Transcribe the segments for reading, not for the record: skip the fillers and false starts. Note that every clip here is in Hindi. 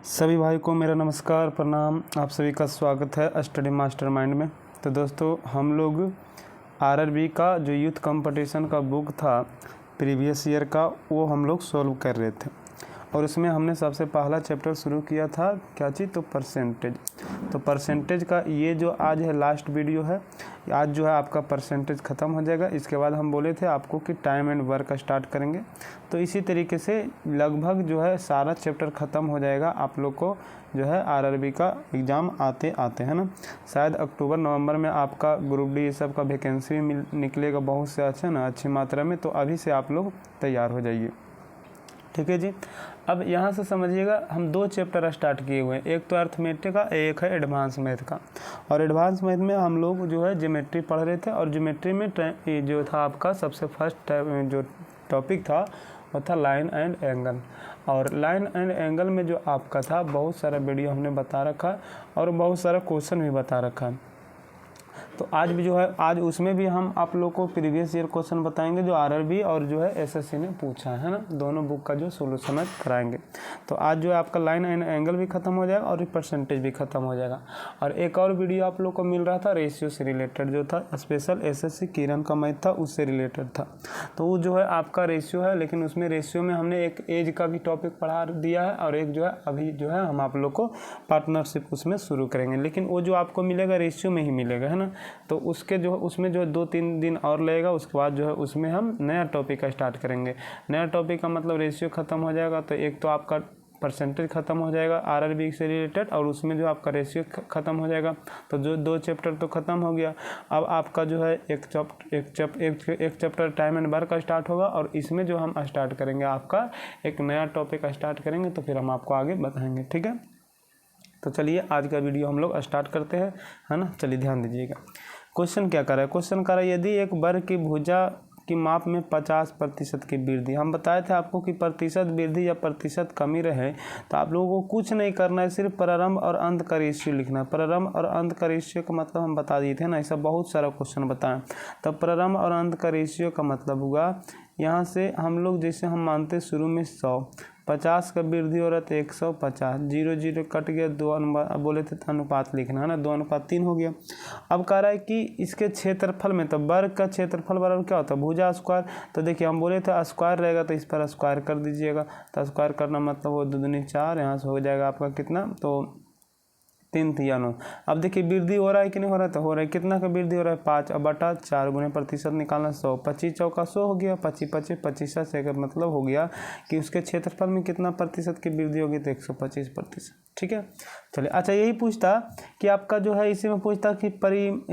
सभी भाई को मेरा नमस्कार प्रणाम। आप सभी का स्वागत है स्टडी मास्टरमाइंड में। तो दोस्तों हम लोग आरआरबी का जो यूथ कंपटीशन का बुक था प्रीवियस ईयर का वो हम लोग सॉल्व कर रहे थे और उसमें हमने सबसे पहला चैप्टर शुरू किया था क्या चीज़, तो परसेंटेज। तो परसेंटेज का ये जो आज है लास्ट वीडियो है। आज जो है आपका परसेंटेज ख़त्म हो जाएगा। इसके बाद हम बोले थे आपको कि टाइम एंड वर्क स्टार्ट करेंगे। तो इसी तरीके से लगभग जो है सारा चैप्टर ख़त्म हो जाएगा आप लोग को जो है आरआरबी का एग्ज़ाम आते आते, है ना। शायद अक्टूबर नवंबर में आपका ग्रुप डी ये सब का वैकेंसी निकलेगा बहुत से अच्छा ना, अच्छी मात्रा में। तो अभी से आप लोग तैयार हो जाइए, ठीक है जी। अब यहाँ से समझिएगा हम दो चैप्टर स्टार्ट किए हुए हैं, एक तो अर्थमेटिक का, एक है एडवांस मैथ का। और एडवांस मैथ में हम लोग जो है ज्योमेट्री पढ़ रहे थे और ज्योमेट्री में जो था आपका सबसे फर्स्ट जो टॉपिक था वो था लाइन एंड एंगल। और लाइन एंड एंगल में जो आपका था बहुत सारा वीडियो हमने बता रखा और बहुत सारा क्वेश्चन भी बता रखा है। तो आज भी जो है आज उसमें भी हम आप लोग को प्रीवियस ईयर क्वेश्चन बताएंगे जो आरआरबी और जो है एसएससी ने पूछा है ना, दोनों बुक का जो सोल्यूशन कराएंगे। तो आज जो है आपका लाइन एंड एंगल भी खत्म हो जाएगा और परसेंटेज भी खत्म हो जाएगा। और एक और वीडियो आप लोग को मिल रहा था रेशियो से रिलेटेड, जो था स्पेशल एसएससी किरण का मैथ था उससे रिलेटेड था। तो वो जो है आपका रेशियो है, लेकिन उसमें रेशियो में हमने एक एज का भी टॉपिक पढ़ा दिया है और एक जो है अभी जो है हम आप लोग को पार्टनरशिप उसमें शुरू करेंगे। लेकिन वो जो आपको मिलेगा रेशियो में ही मिलेगा, है ना। तो उसके जो उसमें जो 2-3 दिन और लगेगा, उसके बाद जो है उसमें हम नया टॉपिक का स्टार्ट करेंगे। नया टॉपिक का मतलब रेशियो ख़त्म हो जाएगा तो एक तो आपका परसेंटेज ख़त्म हो जाएगा आरआरबी से रिलेटेड और उसमें जो आपका रेशियो ख़त्म हो जाएगा। तो जो दो चैप्टर तो ख़त्म हो गया। अब आपका जो है एक चैप्टर टाइम एंड वर्क का स्टार्ट होगा और इसमें जो हम स्टार्ट करेंगे आपका एक नया टॉपिक स्टार्ट करेंगे। तो फिर हम आपको आगे बताएँगे, ठीक है। तो चलिए आज का वीडियो हम लोग स्टार्ट करते हैं, है ना। चलिए ध्यान दीजिएगा। क्वेश्चन क्या कर रहा है, क्वेश्चन कर रहा है यदि एक वर्ग की भुजा की माप में 50% की वृद्धि, हम बताए थे आपको कि प्रतिशत वृद्धि या प्रतिशत कमी रहे तो आप लोगों को कुछ नहीं करना है, सिर्फ प्रारंभ और अंत का रेशियो लिखना है। प्रारंभ और अंत का रेशियो का मतलब हम बता दिए थे ना, ऐसा बहुत सारा क्वेश्चन बताएं। तो प्रारंभ और अंत का रेशियो का मतलब हुआ यहाँ से हम लोग जैसे हम मानते शुरू में 100, 50 का वृद्धि हो रहा था 150, 0 कट गया, 2 अनुपात बोले थे तो अनुपात लिखना है ना, 2:3 हो गया। अब कह रहा है कि इसके क्षेत्रफल में, तो वर्ग का क्षेत्रफल बराबर क्या होता है, भुजा स्क्वायर। तो देखिए हम बोले थे स्क्वायर रहेगा तो इस पर स्क्वायर कर दीजिएगा। तो स्क्वायर करना मतलब वो 2 दूनी 4, यहाँ से हो जाएगा आपका कितना, तो 3 3 9। अब देखिए वृद्धि हो रहा है कि नहीं हो रहा है, तो हो रहा है। कितना का वृद्धि हो रहा है 5, अब बटा 4 गुने प्रतिशत निकालना 100, 25 चौका 100 हो गया, 25 से का मतलब हो गया कि उसके क्षेत्रफल में कितना प्रतिशत की वृद्धि होगी, तो 125%, ठीक है। चलिए अच्छा यही पूछता कि आपका जो है इसी में पूछता कि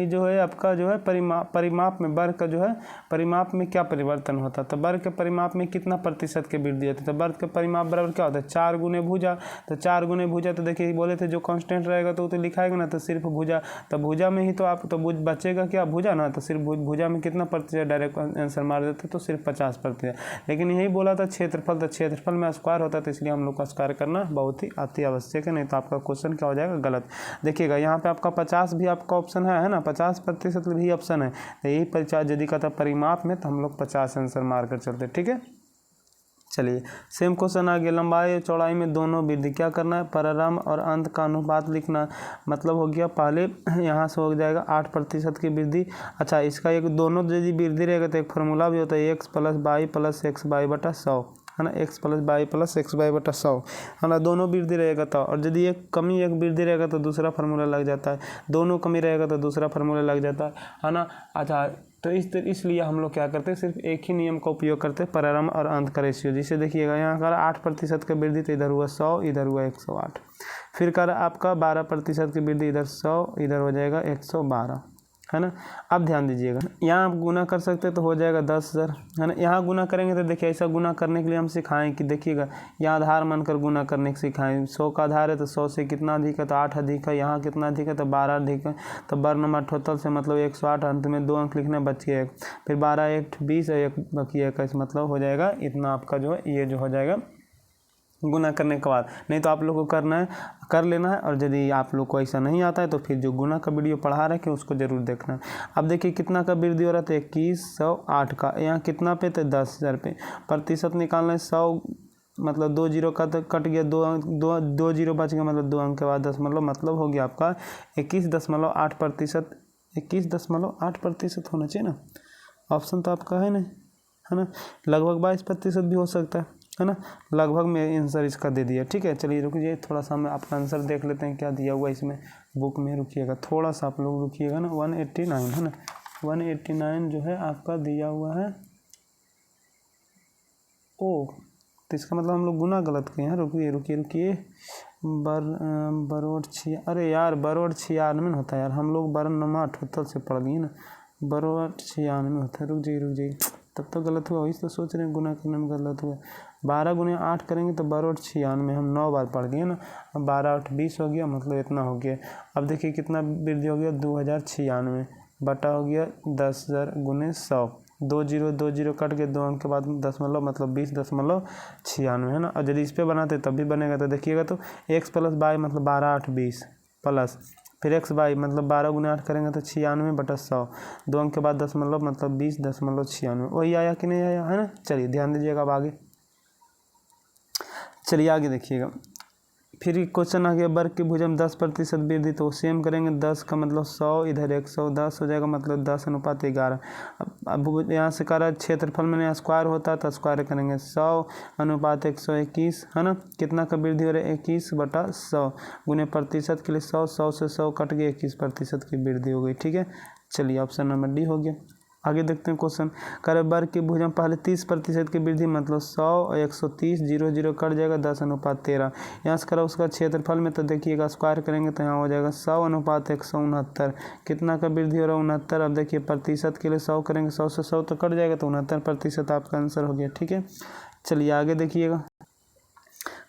जो है आपका जो है परिमाप में वर्ग का जो है परिमाप में क्या परिवर्तन होता है। तो वर्ग के परिमाप में कितना प्रतिशत की वृद्धि होती है। तो वर्ग के परिमाप बराबर क्या होता है 4 गुने भुजा। तो 4 गुने भुजा, तो देखिए बोले थे जो कांस्टेंट रहेगा तो लिखाएगा ना, तो सिर्फ भुजा। तो भुजा में ही तो आप तो बचेगा क्या, भुजा ना। तो सिर्फ भुजा में कितना प्रतिशत डायरेक्ट आंसर मार देते तो सिर्फ 50%। लेकिन यही बोला था क्षेत्रफल, तो क्षेत्रफल में स्क्वायर होता है तो इसलिए हम लोग का स्क्वायर करना बहुत ही अति आवश्यक है, नहीं तो आपका क्वेश्चन क्या हो जाएगा गलत। देखिएगा यहाँ पे आपका 50 भी आपका ऑप्शन है ना, 50% भी ऑप्शन है। तो यही 50 यदि का था परिमाप में तो हम लोग 50 आंसर मार कर चलते, ठीक है। चलिए सेम क्वेश्चन आ गया, लंबाई और चौड़ाई में दोनों वृद्धि क्या करना है, प्रारंभ और अंत का अनुपात लिखना। मतलब हो गया पहले यहाँ से हो जाएगा 8% की वृद्धि। अच्छा इसका एक दोनों यदि वृद्धि रहेगा तो एक फार्मूला भी होता है x + y + x y बटा 100, है ना। x + y + x y बटा 100, है ना। दोनों वृद्धि रहेगा तो, और यदि एक कमी एक वृद्धि रहेगा तो दूसरा फार्मूला लग जाता है, दोनों कमी रहेगा तो दूसरा फार्मूला लग जाता है ना। अच्छा तो इसलिए हम लोग क्या करते हैं, सिर्फ एक ही नियम का उपयोग करते हैं, प्रारंभ और अंत का रेशियो। जिसे देखिएगा यहाँ का 8% की वृद्धि तो इधर हुआ 100, इधर हुआ 108। फिर कर आपका 12% की वृद्धि, इधर 100, इधर हो जाएगा 112, है ना। अब ध्यान दीजिएगा यहाँ आप गुना कर सकते हैं तो हो जाएगा 10,000, है ना। यहाँ गुना करेंगे तो देखिए ऐसा गुना करने के लिए हम सिखाएं कि देखिएगा यहाँ आधार मानकर गुना करने के सिखाएं। 100 का आधार है तो 100 से कितना अधिक है, तो 8 अधिक है। यहाँ कितना अधिक है, तो 12 अधिक है। तो वर्गमूल टोटल से मतलब 108, अंत में 2 अंक लिखना, बच गया 1। फिर 12 1 20 है, 1 बाकी 21, मतलब हो जाएगा इतना आपका जो है ये जो हो जाएगा गुना करने के बाद। नहीं तो आप लोग को करना है कर लेना है, और यदि आप लोग को ऐसा नहीं आता है तो फिर जो गुना का वीडियो पढ़ा रखे उसको जरूर देखना है। अब देखिए कितना का वृद्धि हो रहा था 2108 का, यहाँ कितना पे, तो 10,000 पे। प्रतिशत निकालना है 100 मतलब 2 जीरो का तो कट गया, 2 जीरो बच गया, मतलब 2 अंक के बाद 10 मतलब हो गया आपका 21.8%। 21.8% होना चाहिए ना, ऑप्शन तो आपका है नहीं, है ना। लगभग 22% भी हो सकता है ना। लगभग में आंसर इसका दे दिया। ठीक है, चलिए रुकिए, थोड़ा सा हम आपका आंसर देख लेते हैं क्या दिया हुआ इसमें बुक में। रुकिएगा थोड़ा सा, आप लोग रुकिएगा ना। 189 है ना, 189 जो है आपका दिया हुआ है। ओ, तो इसका मतलब हम लोग गुना गलत किए हैं। रुकिए बरोड़ छिया, अरे यार बरोड़ 96 होता है यार, हम लोग 92 से पढ़ लिए ना, बरोड़ 96 होता है। रुक जाइए, तब तो गलत हुआ, वही तो सोच रहे हैं गुना करने में गलत हुआ। 12 गुने 8 करेंगे तो बरोड़ 96, हम 9 बार पढ़ गए ना। अब 12 8 20 हो गया, मतलब इतना हो गया। अब देखिए कितना वृद्धि हो गया, 2096 बटा हो गया 10,000 गुने 100। 2 जीरो कट के 2 अंक के बाद दशमलव, मतलब 20.96 है ना। और यदि इस पर बनाते तब भी बनेगा। तो देखिएगा तो x + y मतलब 12 8 20 प्लस फिर x y मतलब 12 गुने 8 करेंगे तो 96/100। 2 अंक के बाद दशमलव मतलब 20.96, वही आया कि नहीं आया, है ना। चलिए ध्यान दीजिएगा। अब आगे चलिए आगे देखिएगा। फिर क्वेश्चन आ गया, वर्ग की भुजा में 10% वृद्धि, तो सेम करेंगे। 10 का मतलब 100, इधर 110 हो जाएगा, मतलब 10:11। अब यहाँ से कह रहा है क्षेत्रफल में यहाँ स्क्वायर होता है तो स्क्वायर करेंगे। 100:121 है ना। कितना का वृद्धि हो रहा है, 21/100 गुने प्रतिशत के लिए 100 से 100 कट गए, 21% की वृद्धि हो गई। ठीक है, चलिए ऑप्शन नंबर डी हो गया। आगे देखते हैं क्वेश्चन। करे वर्ग की भुजा में पहले 30% की वृद्धि, मतलब 100 और 130, 0 कट जाएगा, 10:13। यहाँ से करा उसका क्षेत्रफल में, तो देखिएगा स्क्वायर करेंगे तो यहाँ हो जाएगा 100:169। कितना का वृद्धि हो रहा है, 69। अब देखिए प्रतिशत के लिए 100 करेंगे, 100 से 100 तो कट जाएगा, तो 69% आपका आंसर हो गया। ठीक है, चलिए आगे देखिएगा।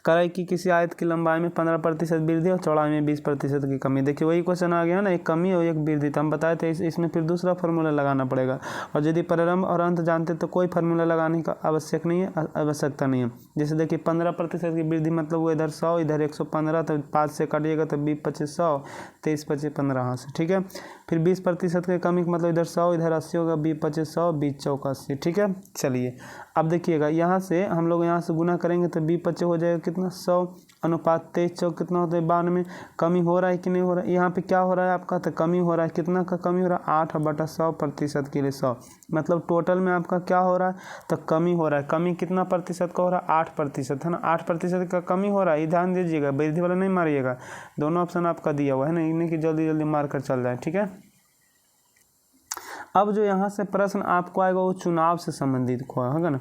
कराई कि किसी आयत की लंबाई में 15% वृद्धि और चौड़ाई में 20% की कमी। देखिए वही क्वेश्चन आ गया ना, एक कमी और एक वृद्धि। तो हम बताए थे इसमें फिर दूसरा फार्मूला लगाना पड़ेगा। और यदि प्रारंभ और अंत जानते तो कोई फार्मूला लगाने का आवश्यकता नहीं है। जैसे देखिए 15% की वृद्धि मतलब वो इधर 100, इधर 115, तो 5 से काटिएगा तो 20 25 100, 23 25 15 यहाँ से। ठीक है, फिर 20% की कमी मतलब इधर 100, इधर 80 होगा, 20 25 100, 20 चौक 80। ठीक है, चलिए अब देखिएगा यहाँ से हम लोग यहाँ से गुना करेंगे तो 20 25 हो जाएगा कितना, 100 अनुपात 23 चौक कितना होता है, 92। कमी हो रहा है कि नहीं हो रहा है, यहाँ पे क्या हो रहा है आपका, तो कमी हो रहा है। कितना का कमी हो रहा है, 8/100% के लिए 100, मतलब टोटल में आपका क्या हो रहा है, तो कमी हो रहा है। कमी कितना प्रतिशत का हो रहा है, 8% है ना। 8% का कमी हो रहा है, ध्यान दीजिएगा, वृद्धि वाला नहीं मारिएगा। दोनों ऑप्शन आपका दिया हुआ है ना, इन्हें की जल्दी मार कर चल जाए। ठीक है, अब जो यहाँ से प्रश्न आपको आएगा वो चुनाव से संबंधित होगा ना,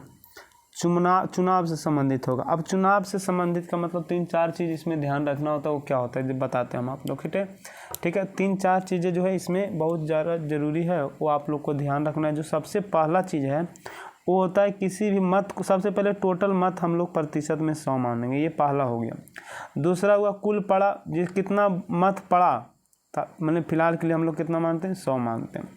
चुनाव से संबंधित होगा। अब चुनाव से संबंधित का मतलब 3-4 चीज़ इसमें ध्यान रखना होता है। वो क्या होता है जब बताते हैं हम आप लोग। ठीक है, 3-4 चीज़ें जो है इसमें बहुत ज़्यादा ज़रूरी है, वो आप लोग को ध्यान रखना है। जो सबसे पहला चीज़ है वो होता है किसी भी मत को, सबसे पहले टोटल मत हम लोग प्रतिशत में 100 मानेंगे, ये पहला हो गया। दूसरा हुआ कुल पड़ा, जिस कितना मत पड़ा था, मतलब फिलहाल के लिए हम लोग कितना मानते हैं, 100 मानते हैं।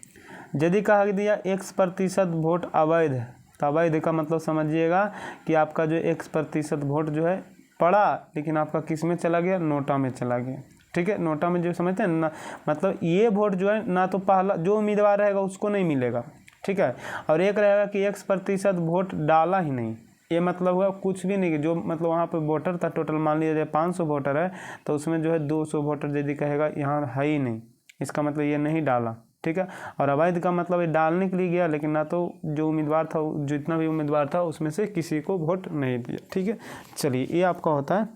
यदि कहा दिया X% वोट अवैध है, तो अवैध का मतलब समझिएगा कि आपका जो X% वोट जो है पड़ा, लेकिन आपका किस में चला गया, नोटा में चला गया। ठीक है, नोटा में जो समझते हैं ना, मतलब ये वोट जो है ना तो पहला जो उम्मीदवार रहेगा उसको नहीं मिलेगा। ठीक है, और एक रहेगा कि X% वोट डाला ही नहीं, ये मतलब हुआ कुछ भी नहीं, कि जो मतलब वहाँ पे वोटर था, टोटल मान लीजिए 500 वोटर है, तो उसमें जो है 200 वोटर यदि कहेगा यहाँ है ही नहीं, इसका मतलब ये नहीं डाला। ठीक है, और अवैध का मतलब ये डालने के लिए गया, लेकिन ना तो जो उम्मीदवार था, जितना भी उम्मीदवार था उसमें से किसी को वोट नहीं दिया। ठीक है, चलिए ये आपका होता है।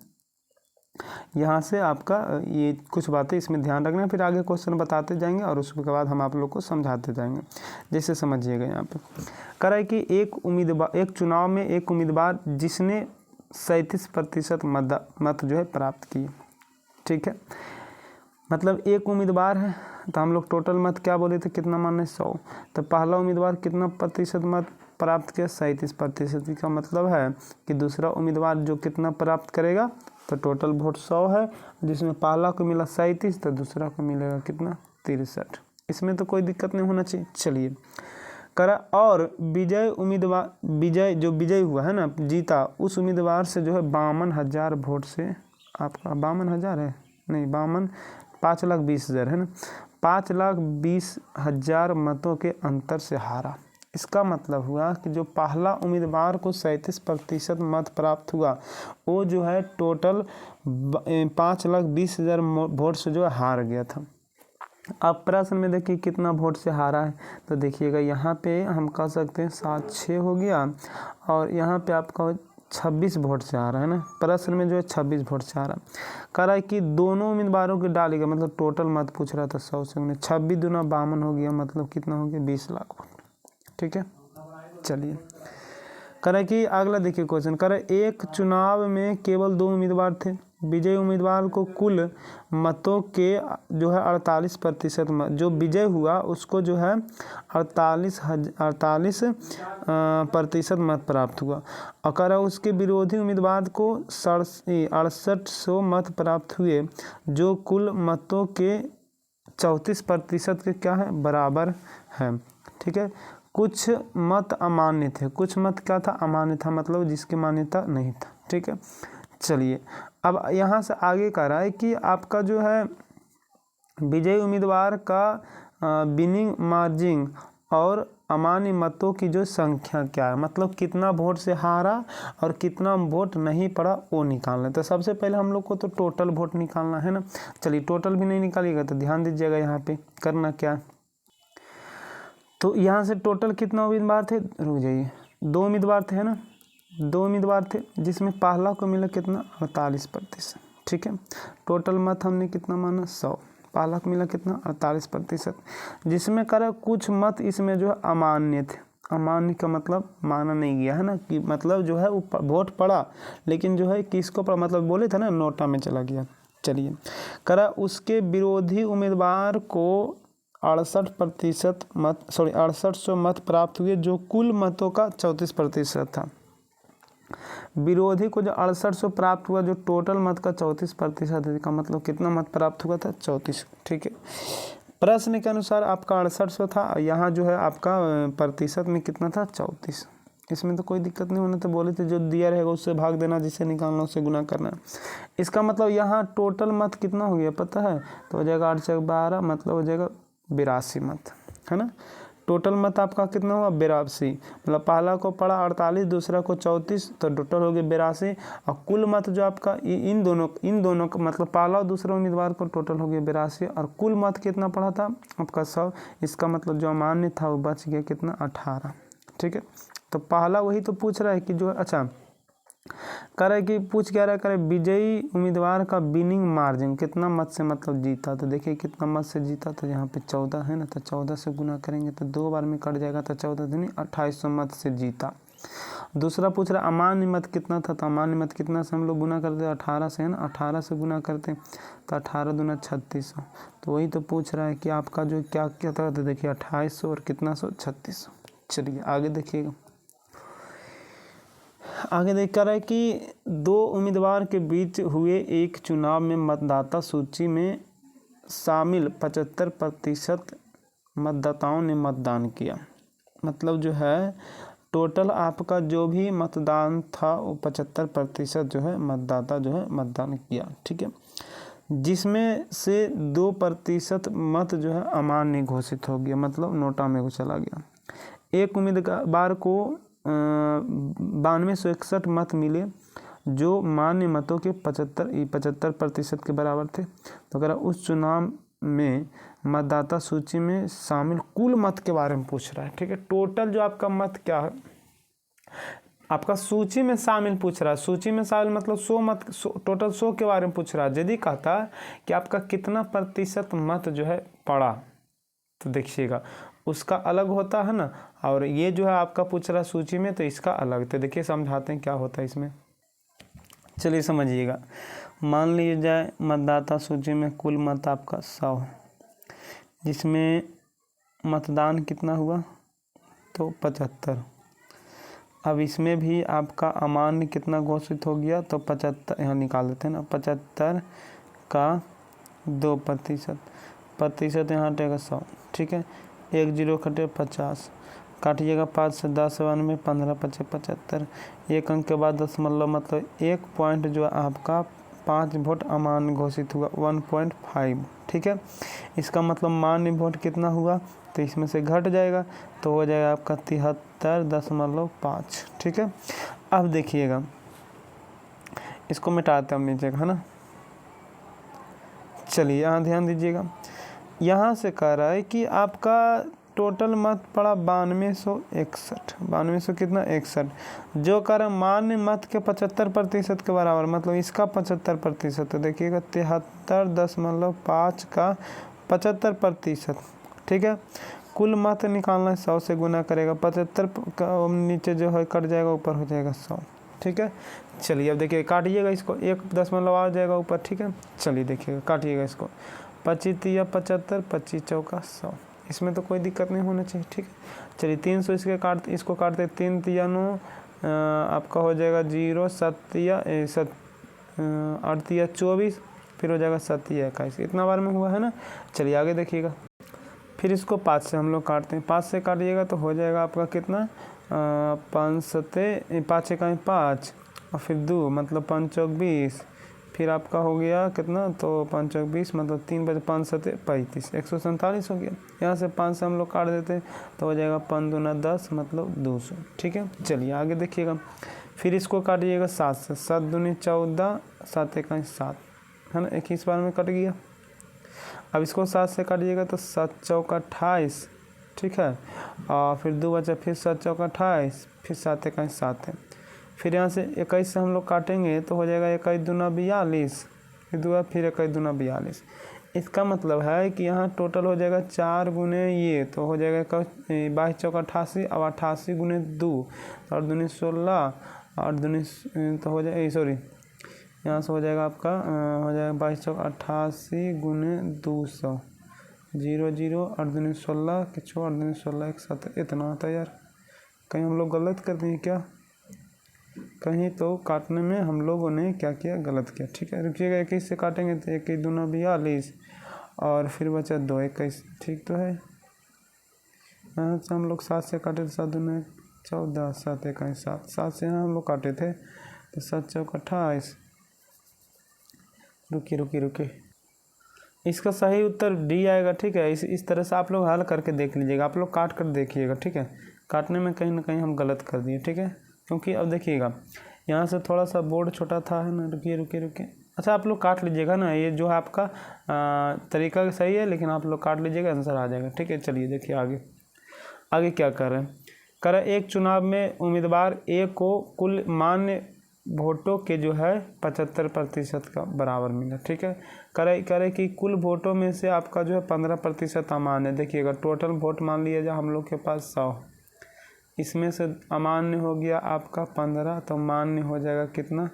यहाँ से आपका ये कुछ बातें इसमें ध्यान रखना, फिर आगे क्वेश्चन बताते जाएंगे और उसके बाद हम आप लोग को समझाते जाएंगे। जैसे समझिएगा यहाँ पे कह रहा है कि एक चुनाव में एक उम्मीदवार जिसने 37% मत जो है प्राप्त किए। ठीक है, मतलब एक उम्मीदवार है, तो हम लोग टोटल मत क्या बोले थे, कितना माने 100, तो पहला उम्मीदवार कितना प्रतिशत मत प्राप्त किया, 37%। का मतलब है कि दूसरा उम्मीदवार जो कितना प्राप्त करेगा, तो टोटल वोट 100 है, जिसमें पहला को मिला 37, तो दूसरा को मिलेगा कितना, 63। इसमें तो कोई दिक्कत नहीं होना चाहिए। चलिए करा, और विजय हुआ है ना, जीता, उस उम्मीदवार से जो है 52,000 वोट से, आपका 52,000 है नहीं, 5,20,000 है ना, 5,20,000 मतों के अंतर से हारा। इसका मतलब हुआ कि जो पहला उम्मीदवार को 37% मत प्राप्त हुआ वो जो है टोटल 5,20,000 वोट से जो है हार गया था। अब प्रश्न में देखिए कितना वोट से हारा है, तो देखिएगा यहाँ पे हम कह सकते हैं 7-6 हो गया और यहाँ पे आपका 26 वोट से आ रहा है ना। प्रश्न में जो है 26 वोट से आ रहा कह रहा है कि दोनों उम्मीदवारों के डालेगा, मतलब टोटल मत पूछ रहा था 100 से 26 दूना 52 हो गया, मतलब कितना हो गया 20 लाख वोट। ठीक है, चलिए कह रहा है कि अगला देखिए क्वेश्चन कह रहा है एक चुनाव में केवल 2 उम्मीदवार थे, विजयी उम्मीदवार को कुल मतों के जो है 48% मत, जो विजय हुआ उसको जो है 48% मत प्राप्त हुआ और कह रहा है उसके विरोधी उम्मीदवार को 6800 मत प्राप्त हुए, जो कुल मतों के 34% के क्या है बराबर है। ठीक है, कुछ मत अमान्य थे, कुछ मत क्या था अमान्य था, मतलब जिसकी मान्यता नहीं था। ठीक है, चलिए अब यहाँ से आगे कह रहा है कि आपका जो है विजयी उम्मीदवार का विनिंग मार्जिन और अमान्य मतों की जो संख्या क्या है, मतलब कितना वोट से हारा और कितना वोट नहीं पड़ा वो निकालना है। तो सबसे पहले हम लोग को तो टोटल वोट निकालना है ना। चलिए टोटल भी नहीं निकालिएगा तो ध्यान दीजिएगा यहाँ पे करना क्या, तो यहाँ से टोटल कितना उम्मीदवार थे, रुक जाइए 2 उम्मीदवार थे है ना, 2 उम्मीदवार थे जिसमें पहला को मिला कितना 48%। ठीक है, टोटल मत हमने कितना माना 100, पहला को मिला कितना 48%, जिसमें करा कुछ मत इसमें जो है अमान्य थे। अमान्य का मतलब माना नहीं गया है ना, कि मतलब जो है वो वोट पड़ा लेकिन जो है किसको पड़ा, मतलब बोले थे ना नोटा में चला गया। चलिए करा उसके विरोधी उम्मीदवार को 68% मत 6800 मत प्राप्त हुए, जो कुल मतों का 34% था। विरोधी को जो 6800 प्राप्त हुआ, जो टोटल मत का 34% है, का मतलब कितना मत प्राप्त हुआ था 34। ठीक है, प्रश्न के अनुसार आपका 6800 था, यहाँ जो है आपका प्रतिशत में कितना था 34। इसमें तो कोई दिक्कत नहीं होना, तो बोले थे जो दिया रहेगा उससे भाग देना, जिसे निकालना उससे गुना करना। इसका मतलब यहाँ टोटल मत कितना हो गया पता है, तो हो जाएगा 8 से 12, मतलब हो जाएगा 82 मत है ना। टोटल मत आपका कितना हुआ 82, मतलब पहला को पड़ा 48, दूसरा को 34, तो टोटल हो गया 82 और कुल मत जो आपका इन दोनों का मतलब पहला और दूसरा उम्मीदवार को टोटल हो गया 82 और कुल मत कितना पड़ा था आपका 100। इसका मतलब जो अमान्य था वो बच गया कितना 18। ठीक है, तो पहला वही तो पूछ रहा है कि जो अच्छा कह रहा है कि पूछ क्या रहा है, कह रहा है विजयी उम्मीदवार का विनिंग मार्जिन कितना मत से मतलब जीता, तो देखिए कितना मत से जीता, तो यहाँ पे 14 है ना, तो 14 से गुना करेंगे तो 2 बार में कट जाएगा, तो 14 दूनी 2800 मत से जीता। दूसरा पूछ रहा अमान्य मत कितना था, तो अमान्य मत कितना से हम लोग गुना करते 18 से है ना, 18 से गुना करते तो 18 दूना 3600, तो वही तो पूछ रहा है कि आपका जो क्या क्या था, तो देखिए 2800 और कितना 3600। चलिए आगे देखिएगा, आगे देख कर है कि 2 उम्मीदवार के बीच हुए एक चुनाव में मतदाता सूची में शामिल 75% मतदाताओं ने मतदान किया, मतलब जो है टोटल आपका जो भी मतदान था वो 75% जो है मतदाता जो है मतदान किया। ठीक है, जिसमें से 2% मत जो है अमान्य घोषित हो गया, मतलब नोटा में वो चला गया। एक उम्मीदवार को 9261 मत मिले, जो मान्य मतों के 75% के बराबर थे। तो अगर उस चुनाव में मतदाता सूची में शामिल कुल मत के बारे में पूछ रहा है। ठीक है, टोटल जो आपका मत क्या है आपका सूची में शामिल पूछ रहा है, सूची में शामिल मतलब 100 मत, टोटल 100 के बारे में पूछ रहा है। यदि कहता कि आपका कितना प्रतिशत मत जो है पड़ा, तो देखिएगा उसका अलग होता है ना, और ये जो है आपका पूछ रहा सूची में, तो इसका अलग। तो देखिए समझाते हैं क्या होता है इसमें, चलिए समझिएगा। मान लीजिए जाए मतदाता सूची में कुल मत आपका 100 है, जिसमें मतदान कितना हुआ तो 75। अब इसमें भी आपका अमान्य कितना घोषित हो गया, तो 75 यहाँ निकाल देते हैं ना, 75 का 2% यहाँ हटेगा 100। ठीक है, 1 0 कटे 50, काटिएगा 5 से 10 92, 15 5 75, एक अंक के बाद दशमलव, मतलब 1 पॉइंट जो आपका 5 वोट अमान्य घोषित हुआ 1.5। ठीक है, इसका मतलब मान्य वोट कितना हुआ, तो इसमें से घट जाएगा तो हो जाएगा आपका 73.5। ठीक है, अब देखिएगा इसको मिटाते हम नीचे, है ना। चलिए यहाँ ध्यान दीजिएगा, यहाँ से कह रहा है कि आपका टोटल मत पड़ा 9261, 9200 कितना 61, जो कर मान्य मत के 75% के बराबर, मतलब इसका 75%, तो देखिएगा 73.5 का 75%। ठीक है, कुल मत निकालना है, 100 से गुना करेगा, 75 का नीचे जो है कट जाएगा, ऊपर हो जाएगा 100। ठीक है, चलिए अब देखिए काटिएगा इसको, 1 आ जाएगा ऊपर। ठीक है, चलिए देखिएगा काटिएगा इसको, 25 या 75, 25 चौका 100, इसमें तो कोई दिक्कत नहीं होना चाहिए। ठीक है, चलिए 300 इसको काटते, 3 तिया 9, आपका हो जाएगा 0, 7 या 8 तिया 24, फिर हो जाएगा 7 या 21, इतना बार में हुआ है ना। चलिए आगे देखिएगा, फिर इसको 5 से हम लोग काटते हैं, 5 से काटिएगा तो हो जाएगा आपका कितना 5 सते 5 इकाई 5 और फिर 2 मतलब 5 चौक 20, फिर आपका हो गया कितना, तो 5 चौक 20 मतलब 3 बजे 5 सते 35, 147 हो गया। यहाँ से 5 से हम लोग काट देते हैं तो हो जाएगा 5 दूना 10 मतलब 200। ठीक है, चलिए आगे देखिएगा, फिर इसको काटिएगा 7 से, 7 दूनी 14, 7 इकाई 7, है ना, 21 बार में कट गया। अब इसको 7 से काटिएगा तो 7 चौक 28। ठीक है, और फिर 2 बचा, फिर 7 चौक 28, फिर 7 इकाई 7 है, फिर यहाँ से 21 से हम लोग काटेंगे तो हो जाएगा 21 दूना 42, फिर 2 फिर 21 दूना 42। इसका मतलब है कि यहाँ टोटल हो जाएगा 4 गुने ये, तो हो जाएगा 22 चौक 88 और 88 गुने 2 और दूनी 16 और दूनी तो हो जाएगा, सॉरी यहाँ से हो जाएगा आपका हो जाएगा 22 चौक 88 गुने 200, 0 0 और दूनी 16 के 6 और दूनी 16 एक साथ, इतना होता है यार। कहीं हम लोग गलत कर दिए क्या, कहीं तो काटने में हम लोगों ने क्या किया, गलत किया। ठीक है, रुकिएगा, 21 से काटेंगे तो 21 दूना 42 और फिर बचा 2 21, ठीक तो है। यहाँ से हम लोग 7 से काटे तो 7 दूना 14, 7 इकाई 7, 7 से यहाँ हम लोग काटे थे तो 7 चौक 28। रुकिए, इसका सही उत्तर डी आएगा। ठीक है, इस तरह से आप लोग हल करके देख लीजिएगा, आप लोग काट कर देखिएगा। ठीक है, काटने में कहीं ना कहीं हम गलत कर दिए। ठीक है, क्योंकि अब देखिएगा यहाँ से थोड़ा सा बोर्ड छोटा था, है ना। रुकिए, अच्छा आप लोग काट लीजिएगा ना, ये जो है आपका तरीका सही है, लेकिन आप लोग काट लीजिएगा, आंसर आ जाएगा। ठीक है, चलिए देखिए आगे क्या कर रहे हैं। एक चुनाव में उम्मीदवार ए को कुल मान्य वोटों के जो है 75% का बराबर मिला। ठीक है, करे कि कुल वोटों में से आपका जो है 15% अमान्य। देखिएगा टोटल वोट मान लिया जाए हम लोग के पास 100, इसमें से अमान्य हो गया आपका 15, तो मान्य हो जाएगा कितना,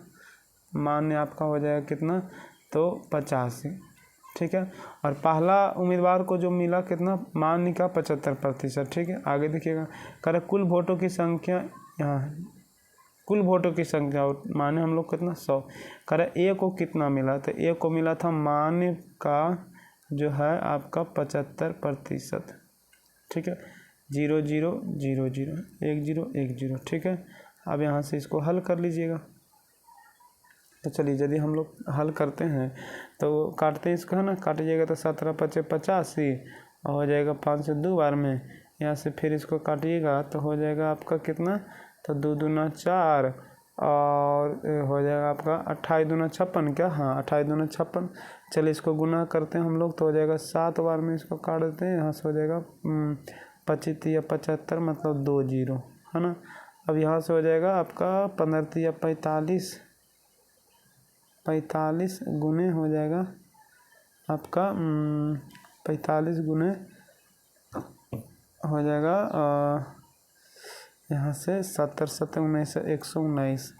मान्य आपका हो जाएगा कितना, तो 85। ठीक है, और पहला उम्मीदवार को जो मिला कितना, मान्य का 75%। ठीक है, आगे देखिएगा करे कुल वोटों की संख्या, यहाँ है कुल वोटों की संख्या, मान्य हम लोग कितना 100, करे ए को कितना मिला, तो ए को मिला था मान्य का जो है आपका 75%। ठीक है, 0 0 0 0 1 0 1 0। ठीक है, अब यहाँ से इसको हल कर लीजिएगा। तो चलिए यदि हम लोग हल करते हैं तो काटते हैं इसको, है ना, काटिएगा तो 17 5 85 और हो जाएगा 5 से 2 बार में, यहाँ से फिर इसको काटिएगा तो हो जाएगा आपका कितना, तो 2 दूना 4 और हो जाएगा आपका 28 दूना 56, क्या, हाँ 28 दूना 56। चलिए इसको गुना करते हैं हम लोग तो हो जाएगा 7 बार में इसको काट देते हैं, यहाँ से हो जाएगा 25 या 75 मतलब 2 0, है ना। अब यहाँ से हो जाएगा आपका 15 या 45 गुने हो जाएगा आपका 45 गुने हो जाएगा यहाँ से 70 7 19 119।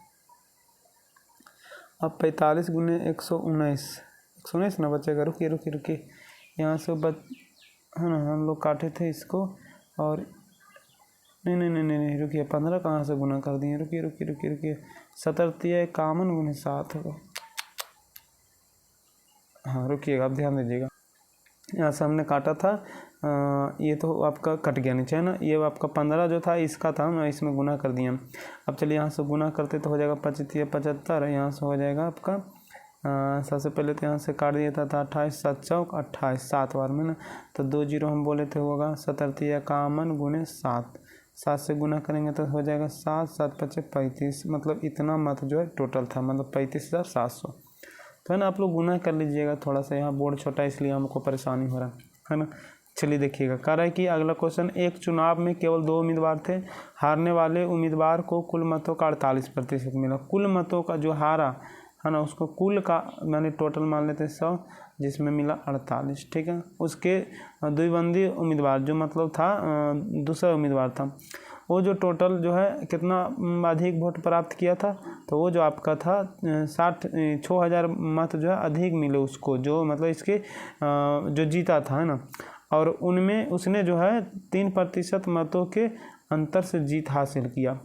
अब 45 गुने 119 ना बचेगा। रुकिए यहाँ से है ना, हम लोग काटे थे इसको और नहीं रुकिए, 15 कहाँ से गुना कर दिए, रुकिए 70 51 गुने 7 होगा। हाँ रुकिएगा, आप ध्यान दीजिएगा, यहाँ से हमने काटा था ये तो आपका कट गया नीचे, है ना, ये आपका 15 जो था इसका था, हम इसमें गुना कर दिया। अब चलिए यहाँ से गुना करते तो हो जाएगा 25 या 75, यहाँ से हो जाएगा आपका सबसे पहले तो यहाँ से काट दिया था 28, 7 चौक 28, 7 बार में ना, तो 2 जीरो हम बोले थे होगा 7×3 गुने 7, 7 से गुना करेंगे तो हो जाएगा 7, 7 × 5 = 35, मतलब इतना मत जो है टोटल था, मतलब 35,700। तो है ना, आप लोग गुना कर लीजिएगा, थोड़ा सा यहाँ बोर्ड छोटा इसलिए हमको परेशानी हो रहा है ना। चलिए देखिएगा, कह रहा है कि अगला क्वेश्चन, एक चुनाव में केवल 2 उम्मीदवार थे, हारने वाले उम्मीदवार को कुल मतों का 48% मिला। कुल मतों का जो हारा है ना, उसको कुल का मैंने टोटल मान लेते हैं 100, जिसमें मिला 48, ठीक है। उसके द्विबंदी उम्मीदवार जो मतलब था दूसरा उम्मीदवार था, वो जो टोटल जो है कितना अधिक वोट प्राप्त किया था, तो वो जो आपका था 6,000 मत जो है अधिक मिले उसको, जो मतलब इसके जो जीता था, है ना। और उनमें उसने जो है 3% मतों के अंतर से जीत हासिल किया।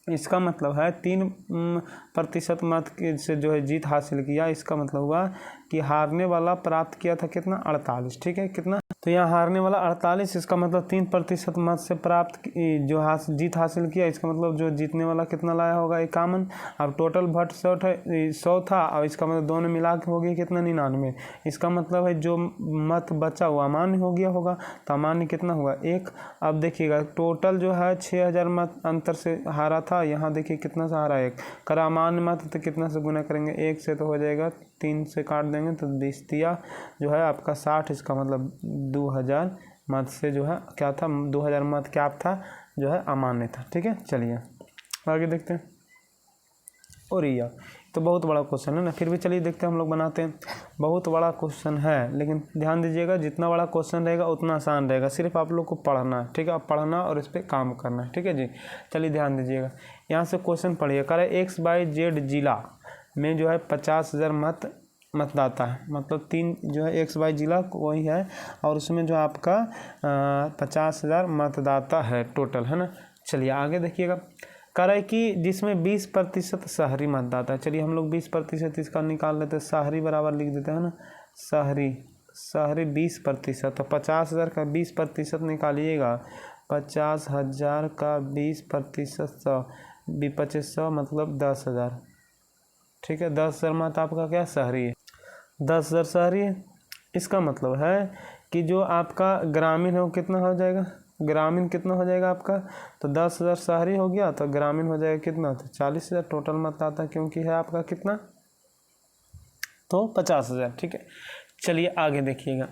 इसका मतलब है 3% मत के से जो है जीत हासिल किया। इसका मतलब हुआ कि हारने वाला प्राप्त किया था कितना, 48, ठीक है। कितना, तो यहाँ हारने वाला 48, इसका मतलब 3% मत से प्राप्त जो जीत हासिल किया, इसका मतलब जो जीतने वाला कितना लाया होगा, 51। अब टोटल वोट 100 था, और इसका मतलब दोनों मिला के हो गया कितना, 99। इसका मतलब है जो मत बचा हुआ अमान्य हो गया होगा, तो अमान्य कितना हुआ, 1। अब देखिएगा टोटल जो है 6,000 मत अंतर से हारा था, यहाँ देखिए कितना से हारा, 1। करा अमान्य मत तो कितना से गुना करेंगे, 1 से तो हो जाएगा, 3 से काट देंगे तो 20 दिया जो है आपका 60। इसका मतलब 2,000 मत से जो है क्या था, 2,000 मत क्या था जो है अमान्य था, ठीक है। चलिए आगे देखते हैं। और यह तो बहुत बड़ा क्वेश्चन है ना, फिर भी चलिए देखते हैं, हम लोग बनाते हैं। बहुत बड़ा क्वेश्चन है, लेकिन ध्यान दीजिएगा जितना बड़ा क्वेश्चन रहेगा उतना आसान रहेगा, सिर्फ आप लोग को पढ़ना है, ठीक है। आप पढ़ना और इस पर काम करना है, ठीक है जी। चलिए ध्यान दीजिएगा, यहाँ से क्वेश्चन पढ़िए। कह रहे XYZ जिला में जो है 50,000 मतदाता है, मतलब 3 जो है XY जिला वही है, और उसमें जो आपका 50,000 मतदाता है टोटल, है ना। चलिए आगे देखिएगा, कह रहा है कि जिसमें 20% शहरी मतदाता है। चलिए हम लोग 20% इसका निकाल लेते हैं, शहरी बराबर लिख देते हैं ना, शहरी 20%, तो 50,000 का 20% निकालिएगा, 50,000 का 20%, 100 मतलब 10,000, ठीक है। 10,000 मत आपका क्या शहरी है, 10,000 शहरी है। इसका मतलब है कि जो आपका ग्रामीण है वो कितना हो जाएगा, ग्रामीण कितना हो जाएगा आपका, तो 10,000 शहरी हो गया, तो ग्रामीण हो जाएगा कितना, तो 40,000 टोटल मतदाता, क्योंकि है आपका कितना, तो 50,000, ठीक है। चलिए आगे देखिएगा,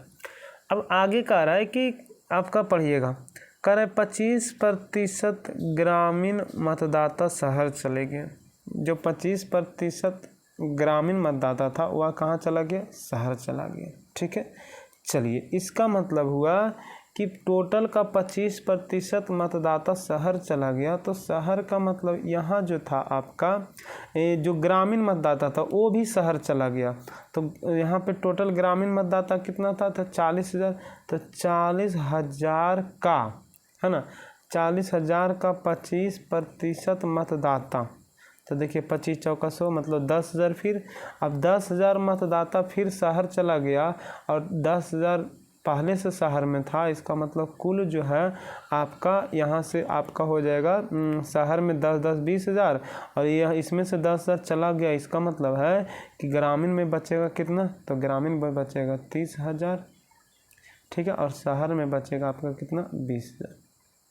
अब आगे कह रहा है कि आपका पढ़िएगा, कह रहा है 25% ग्रामीण मतदाता शहर चले गए। जो 25% ग्रामीण मतदाता था वह कहाँ चला गया, शहर चला गया, ठीक है। चलिए इसका मतलब हुआ कि टोटल का 25% मतदाता शहर चला गया, तो शहर का मतलब यहाँ जो था आपका जो ग्रामीण मतदाता था वो भी शहर चला गया। तो यहाँ पे टोटल ग्रामीण मतदाता कितना था, तो 40,000, तो 40,000 का, है ना, 40,000 का 25% मतदाता, तो देखिए 25 चौका 100 मतलब 10,000। फिर अब 10,000 मतदाता फिर शहर चला गया, और 10,000 पहले से शहर में था। इसका मतलब कुल जो है आपका यहाँ से आपका हो जाएगा शहर में 10-10 20,000, और यह इसमें से 10,000 चला गया। इसका मतलब है कि ग्रामीण में बचेगा कितना, तो ग्रामीण में बचेगा 30,000, ठीक है, और शहर में बचेगा आपका कितना, 20,000।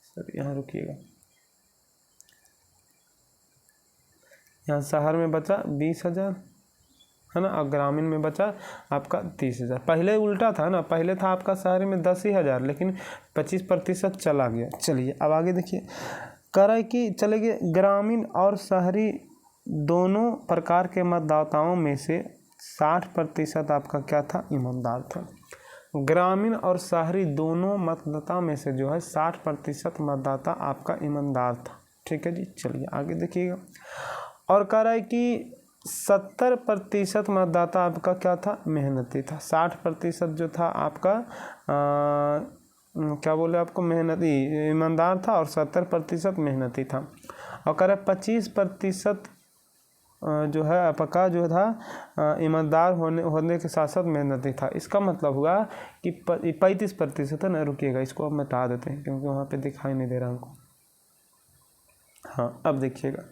सर यहाँ रुकिएगा, यहाँ शहर में बचा 20,000, है ना, और ग्रामीण में बचा आपका 30,000। पहले उल्टा था ना, पहले था आपका शहर में 10,000, लेकिन 25% चला गया। चलिए अब आगे देखिए, कह रहा है कि चलिए ग्रामीण और शहरी दोनों प्रकार के मतदाताओं में से 60% आपका क्या था, ईमानदार था। ग्रामीण और शहरी दोनों मतदाता में से जो है 60% मतदाता आपका ईमानदार था, ठीक है जी। चलिए आगे देखिएगा, और कह रहा है कि 70% मतदाता आपका क्या था, मेहनती था। 60% जो था आपका क्या बोले आपको, मेहनती ईमानदार था, और 70% मेहनती था। और कह रहा है 25% जो है आपका जो था ईमानदार होने के साथ साथ मेहनती था। इसका मतलब हुआ कि 35% है ना, रुकिएगा इसको अब मिटा देते हैं क्योंकि वहाँ पे दिखाई नहीं दे रहा हमको। हाँ, अब देखिएगा,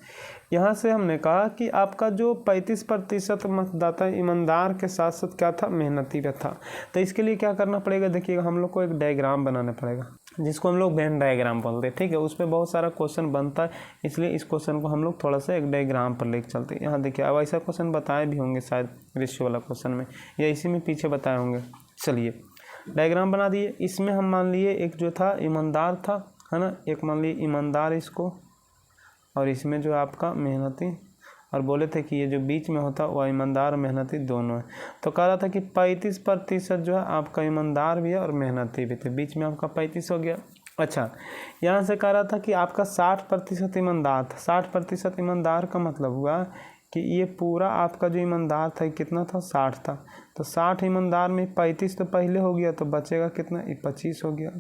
यहाँ से हमने कहा कि आपका जो 35% मतदाता ईमानदार के साथ साथ क्या था, मेहनती भी था। तो इसके लिए क्या करना पड़ेगा, देखिएगा हम लोग को एक डायग्राम बनाना पड़ेगा जिसको हम लोग वेन डायग्राम बोलते हैं, ठीक है। उस पर बहुत सारा क्वेश्चन बनता है, इसलिए इस क्वेश्चन को हम लोग थोड़ा सा एक डायग्राम पर लेकर चलते हैं। यहाँ देखिए, अब ऐसा क्वेश्चन बताए भी होंगे शायद रेशियो वाला क्वेश्चन में, या इसी में पीछे बताए होंगे। चलिए डायग्राम बना दिए। इसमें हम मान लिए एक जो था ईमानदार था, है ना, एक मान लिए ईमानदार इसको, और इसमें जो आपका मेहनती, और बोले थे कि ये जो बीच में होता वह ईमानदार और मेहनती दोनों है। तो कह रहा था कि 35% जो है आपका ईमानदार भी है और मेहनती भी थे, बीच में आपका 35 हो गया। अच्छा, यहाँ से कह रहा था कि आपका 60% ईमानदार था। 60% ईमानदार का मतलब हुआ कि ये पूरा आपका जो ईमानदार था कितना था, 60 था। तो 60 ईमानदार में 35 तो पहले हो गया, तो बचेगा कितना, 25 हो गया।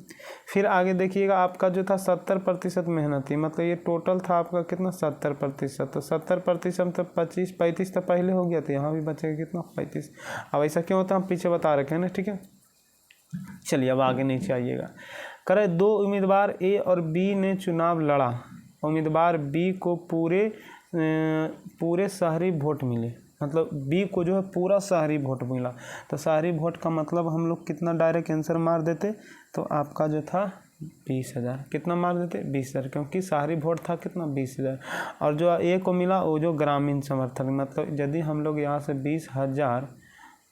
फिर आगे देखिएगा, आपका जो था 70% मेहनती, मतलब ये टोटल था आपका कितना, 70%। तो 70% तो 35 तो पहले हो गया, तो यहाँ भी बचेगा कितना, 35। अब ऐसा क्यों होता है, हम पीछे बता रखे हैं ना, ठीक है। चलिए अब आगे नीचे आइएगा। करे 2 उम्मीदवार ए और बी ने चुनाव लड़ा। उम्मीदवार बी को पूरे शहरी वोट मिले, मतलब बी को जो है पूरा शहरी वोट मिला। तो शहरी वोट का मतलब हम लोग कितना डायरेक्ट आंसर मार देते, तो आपका जो था 20,000। कितना मार देते, 20,000, क्योंकि शहरी वोट था कितना, 20,000। और जो ए को मिला वो जो ग्रामीण समर्थन, मतलब यदि हम लोग यहाँ से 20,000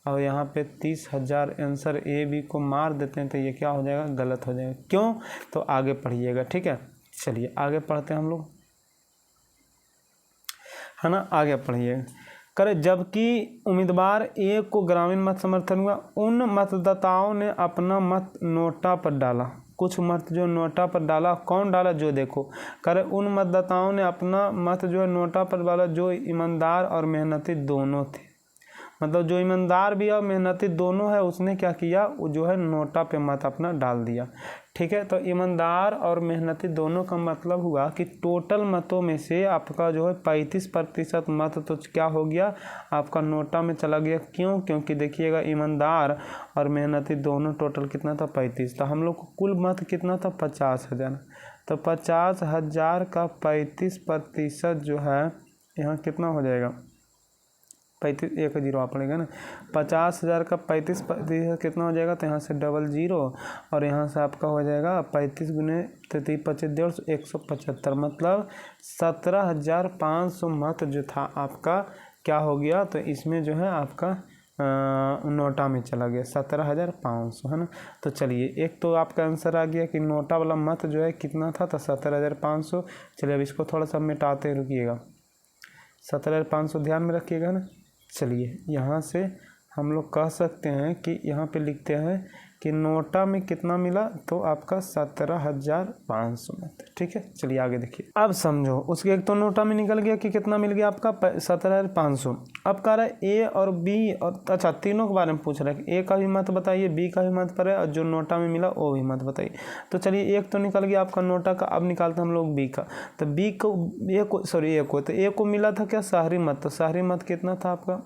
और यहाँ पे 30,000 आंसर ए बी को मार देते हैं, तो ये क्या हो जाएगा, गलत हो जाएगा। क्यों, तो आगे पढ़िएगा, ठीक है। चलिए आगे पढ़ते हैं हम लोग, है ना, आगे पढ़िएगा। करे जबकि उम्मीदवार ए को ग्रामीण मत समर्थन हुआ, उन मतदाताओं ने अपना मत नोटा पर डाला। कुछ मत जो नोटा पर डाला, कौन डाला, जो देखो, करे उन मतदाताओं ने अपना मत जो है नोटा पर डाला जो ईमानदार और मेहनती दोनों थे। मतलब जो ईमानदार भी और मेहनती दोनों है, उसने क्या किया, वो जो है नोटा पे मत अपना डाल दिया, ठीक है। तो ईमानदार और मेहनती दोनों का मतलब हुआ कि टोटल मतों में से आपका जो है 35% मत तो क्या हो गया, आपका नोटा में चला गया। क्यों, क्योंकि देखिएगा ईमानदार और मेहनती दोनों टोटल कितना था, 35। तो हम लोग को कुल मत कितना था, 50,000। तो 50,000 का 35% जो है, यहाँ कितना हो जाएगा, 35, एक जीरो आ पड़ेगा ना। 50,000 का 35% कितना हो जाएगा, तो यहाँ से डबल जीरो, और यहाँ से आपका हो जाएगा 35 गुने 33 25 150, 175, मतलब 17,500 मत जो था आपका क्या हो गया, तो इसमें जो है आपका नोटा में चला गया, 17,500, है ना। तो चलिए एक तो आपका आंसर आ गया कि नोटा वाला मत जो है कितना था, तो 17,500। चलिए अब इसको थोड़ा सा मिटाते रुकिएगा, 17,500 ध्यान में रखिएगा ना। चलिए यहाँ से हम लोग कह सकते हैं कि यहाँ पे लिखते हैं कि नोटा में कितना मिला, तो आपका 17,500 मत, ठीक है। चलिए आगे देखिए, अब समझो, उसके एक तो नोटा में निकल गया कि कितना मिल गया आपका 17,500। अब कह रहा है ए और बी, और अच्छा तीनों के बारे में पूछ रहा है, ए का भी मत बताइए, बी का भी मत पर है, और जो नोटा में मिला वो भी मत बताइए। तो चलिए एक तो निकल गया आपका नोटा का, अब निकालते हम लोग बी का। तो बी को तो ए को मिला था क्या, शहरी मत। तो शहरी मत कितना था आपका,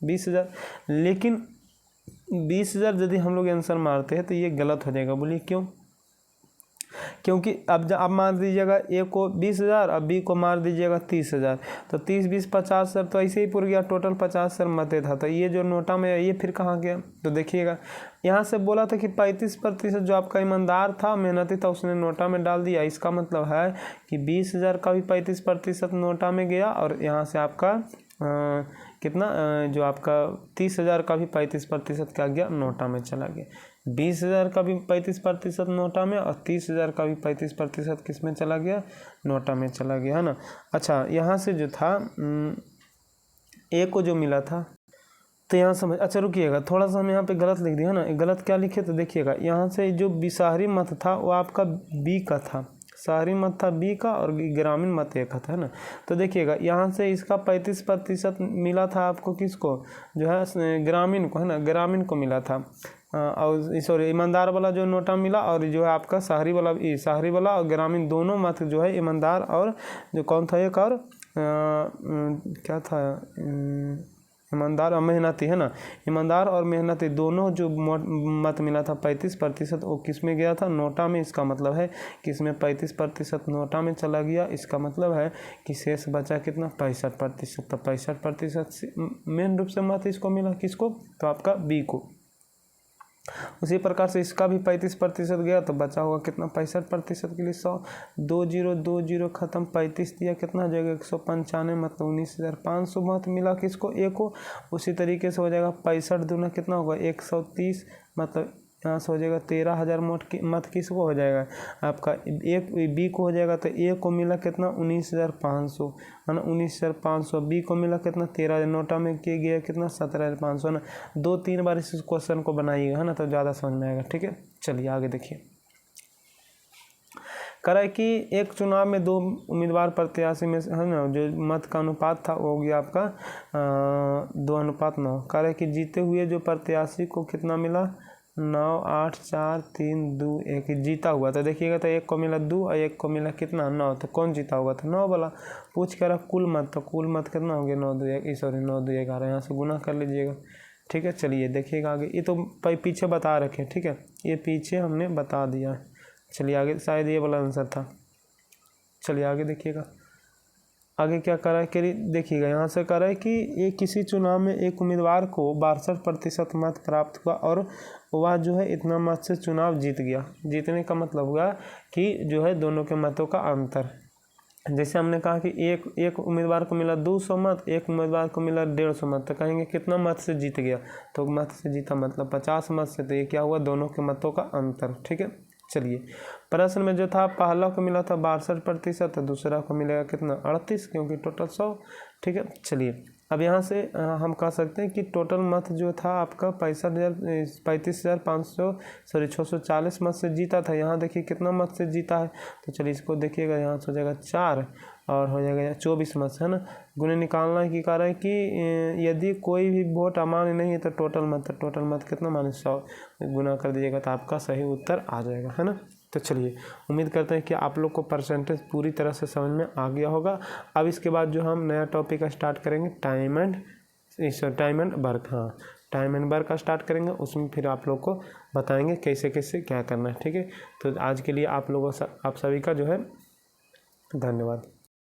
20,000। लेकिन 20,000 यदि हम लोग आंसर मारते हैं तो ये गलत हो जाएगा। बोलिए क्यों, क्योंकि अब मार दीजिएगा ए को 20,000, अब बी को मार दीजिएगा 30,000, तो 30 20 50,000, तो ऐसे ही पूर गया, टोटल 50,000 मत था। तो ये जो नोटा में है ये फिर कहाँ गया, तो देखिएगा यहाँ से बोला था कि 35% जो आपका ईमानदार था, मेहनती था, उसने नोटा में डाल दिया। इसका मतलब है कि 20,000 का भी 35% नोटा में गया, और यहाँ से आपका कितना जो आपका 30,000 का भी 35% क्या गया, नोटा में चला गया। 20,000 का भी 35% नोटा में, और 30,000 का भी 35% किस में चला गया, नोटा में चला गया, है ना। अच्छा यहाँ से जो था ए को जो मिला था, तो यहाँ समझ, अच्छा रुकिएगा थोड़ा सा, हम यहाँ पे गलत लिख दिया ना। गलत क्या लिखे, तो देखिएगा यहाँ से जो शहरी मत था वो आपका बी का था, शहरी मत था बी का, और ग्रामीण मत ए का था, है ना। तो देखिएगा यहाँ से इसका 35% मिला था आपको, किसको, जो है ग्रामीण को, है ना, ग्रामीण को मिला था। और सॉरी ईमानदार वाला जो नोटा मिला, और जो है आपका शहरी वाला और ग्रामीण दोनों मत जो है ईमानदार और जो कौन था एक और क्या था, ईमानदार और मेहनती है ना, ईमानदार और मेहनती दोनों जो मत मिला था 35%, वो किस में गया था, नोटा में। इसका मतलब है कि इसमें 35% नोटा में चला गया। इसका मतलब है कि शेष बचा कितना, 65%। तो 65% मेन रूप से मत इसको मिला, किसको, तो आपका बी को। उसी प्रकार से इसका भी 35% गया तो बचा होगा कितना, 65% के लिए 100, 20 खत्म, 35 दिया कितना हो जाएगा 195, मतलब 19,500 मत मिला किसको, ए को। उसी तरीके से हो जाएगा 65 दूना कितना होगा 130, मतलब यहाँ से हो जाएगा 13,000 मत किसको हो जाएगा, आपका एक बी को हो जाएगा। तो ए को मिला कितना 19,500 है ना, 19,500। बी को मिला कितना 13,000, नोटा में किए गया कितना 17,500 है ना। 2-3 बार इस क्वेश्चन को बनाइएगा है ना, तो ज़्यादा समझ में आएगा। ठीक है, चलिए आगे देखिए। कह रहा है कि एक चुनाव में 2 उम्मीदवार प्रत्याशी में है ना, जो मत का अनुपात था वो हो गया आपका 2:9। कह रहा है कि जीते हुए जो प्रत्याशी को कितना मिला, 9, 8, 4, 3, 2, 1 जीता हुआ। तो देखिएगा, तो एक को मिला 2 और एक को मिला कितना 9। तो कौन जीता होगा, तो 9 वाला। पूछ कर रहा कुल मत, तो कुल मत कितना हो गया 9, 2, 1, सॉरी 9, 2, 11, यहाँ से गुना कर लीजिएगा। ठीक है, चलिए देखिएगा आगे। ये तो पीछे बता रखे, ठीक है, ये पीछे हमने बता दिया। चलिए आगे, शायद ये वाला आंसर था। चलिए आगे देखिएगा, आगे क्या कर रहा है कि देखिएगा, यहाँ से कर रहा है कि ये किसी चुनाव में एक उम्मीदवार को 62% मत प्राप्त हुआ और वह जो है इतना मत से चुनाव जीत गया। जीतने का मतलब हुआ कि जो है दोनों के मतों का अंतर। जैसे हमने कहा कि एक उम्मीदवार को मिला 200 मत, एक उम्मीदवार को मिला 150 मत, तो कहेंगे कितना मत से जीत गया, तो मत से जीता मतलब 50 मत से। तो ये क्या हुआ, दोनों के मतों का अंतर। ठीक है, चलिए प्रश्न में जो था पहला को मिला था 62%, तो दूसरा को मिलेगा कितना 38, क्योंकि टोटल 100। ठीक है, चलिए अब यहाँ से हम कह सकते हैं कि टोटल मत जो था आपका 640 मत से जीता था। यहाँ देखिए कितना मत से जीता है, तो चलिए इसको देखिएगा, यहाँ से हो जाएगा 4 और हो जाएगा 24 मत से, है ना। गुणे निकालना है कि कह रहा है कि यदि कोई भी वोट अमान्य नहीं है तो टोटल मत कितना माने 100 गुना कर दीजिएगा, तो आपका सही उत्तर आ जाएगा, है ना। तो चलिए उम्मीद करते हैं कि आप लोग को परसेंटेज पूरी तरह से समझ में आ गया होगा। अब इसके बाद जो हम नया टॉपिक स्टार्ट करेंगे टाइम एंड वर्क, हाँ टाइम एंड वर्क का स्टार्ट करेंगे। उसमें फिर आप लोग को बताएंगे कैसे कैसे क्या करना है। ठीक है, तो आज के लिए आप सभी का जो है धन्यवाद।